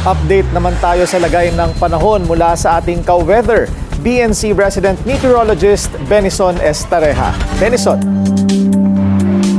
Update naman tayo sa lagay ng panahon mula sa ating ka-weather, BNC resident meteorologist Benison Estareja. Benison.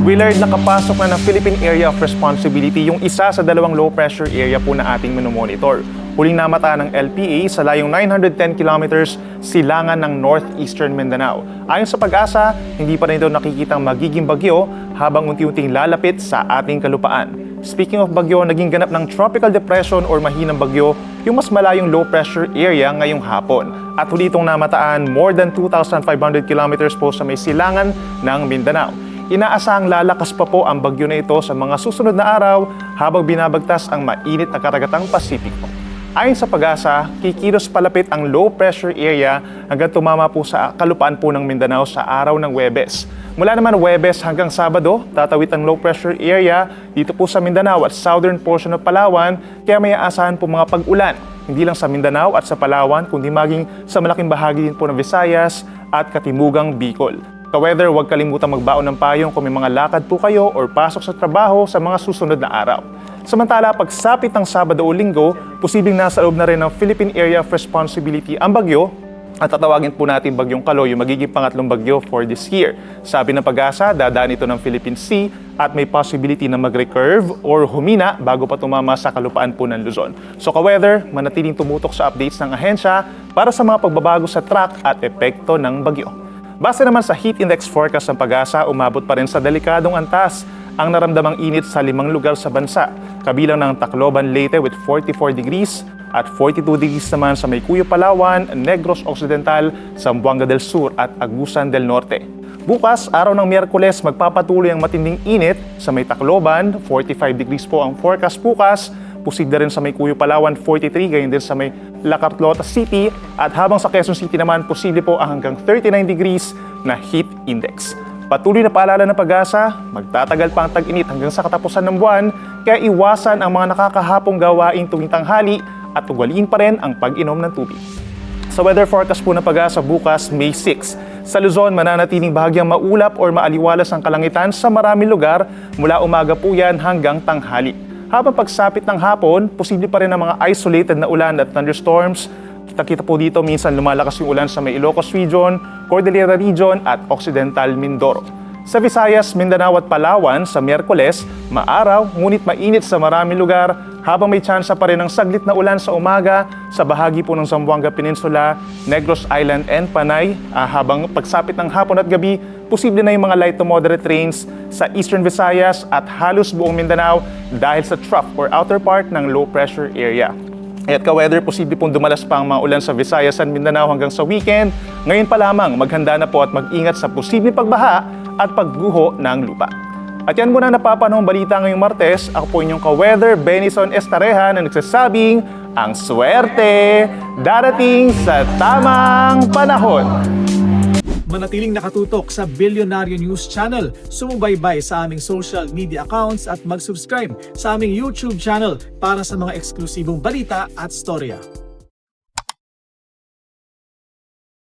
Willard, nakapasok na ng Philippine Area of Responsibility yung isa sa dalawang low pressure area po na ating minomonitor. Huling namata ng LPA sa layong 910 kilometers silangan ng northeastern Mindanao. Ayon sa Pag-asa, hindi pa rin daw nakikitang magiging bagyo habang unti-unting lalapit sa ating kalupaan. Speaking of bagyo, naging ganap ng tropical depression or mahinang bagyo yung mas malayong low pressure area ngayong hapon. At huli itong namataan more than 2,500 kilometers po sa may silangan ng Mindanao. Inaasahang lalakas pa po ang bagyo na ito sa mga susunod na araw habang binabagtas ang mainit na karagatang Pasipiko. Ayon sa Pag-asa, kikilos palapit ang low pressure area hanggang tumama po sa kalupaan po ng Mindanao sa araw ng Huwebes. Mula naman Huwebes hanggang Sabado, tatawid ang low pressure area dito po sa Mindanao at southern portion ng Palawan, kaya may aasahan po mga pag-ulan. Hindi lang sa Mindanao at sa Palawan, kundi maging sa malaking bahagi din po ng Visayas at Katimugang Bicol. Ka-weather, huwag kalimutang magbaon ng payong kung may mga lakad po kayo or pasok sa trabaho sa mga susunod na araw. Samantala, pagsapit ng Sabado o Linggo, posibleng nasa loob na rin ng Philippine Area of Responsibility ang bagyo at tatawagin po natin Bagyong Kaloy, yung magiging pangatlong bagyo for this year. Sabi ng Pag-asa, dadaan ito ng Philippine Sea at may possibility na mag-recurve or humina bago pa tumama sa kalupaan po ng Luzon. So ka-weather, manatiling tumutok sa updates ng ahensya para sa mga pagbabago sa track at epekto ng bagyo. Base naman sa heat index forecast ng Pag-asa, umabot pa rin sa delikadong antas ang naramdamang init sa 5 lugar sa bansa. Kabilang ng Tacloban, Leyte with 44 degrees at 42 degrees naman sa may Cuyo, Palawan, Negros Occidental, Zamboanga del Sur at Agusan del Norte. Bukas, araw ng Miyerkules, magpapatuloy ang matinding init sa may Tacloban, 45 degrees po ang forecast bukas. Posible rin sa may Cuyo, Palawan, 43, gayon din sa may La Carlota City. At habang sa Quezon City naman, posible po ang hanggang 39 degrees na heat index. Patuloy na paalala ng Pag-asa, magtatagal pa ang tag-init hanggang sa katapusan ng buwan, kaya iwasan ang mga nakakahapong gawain tuwing tanghali at ugaliin pa rin ang pag-inom ng tubig. Sa weather forecast po ng Pag-asa bukas, May 6, sa Luzon, mananatiling bahagyang maulap or maaliwalas ang kalangitan sa maraming lugar mula umaga po yan hanggang tanghali. Habang pagsapit ng hapon, posible pa rin ang mga isolated na ulan at thunderstorms. Kita-kita po dito minsan lumalakas yung ulan sa may Ilocos Region, Cordillera Region at Occidental Mindoro. Sa Visayas, Mindanao at Palawan sa Miyerkules, maaraw ngunit mainit sa maraming lugar habang may tsansa pa rin ng saglit na ulan sa umaga sa bahagi po ng Zamboanga Peninsula, Negros Island and Panay. Habang pagsapit ng hapon at gabi, posible na yung mga light to moderate rains sa Eastern Visayas at halos buong Mindanao dahil sa trough or outer part ng low pressure area. At ka-weather, posible pong dumalas pa ang mga ulan sa Visayas at Mindanao hanggang sa weekend. Ngayon pa lamang, maghanda na po at mag-ingat sa posibleng pagbaha at pagguho ng lupa. At yan muna napapanahong balita ngayong Martes. Ako po inyong ka-weather, Benison Estareja, na nagsasabing ang swerte darating sa tamang panahon. Manatiling nakatutok sa Bilyonaryo News Channel, sumubaybay sa aming social media accounts at mag-subscribe sa aming YouTube channel para sa mga eksklusibong balita at storya.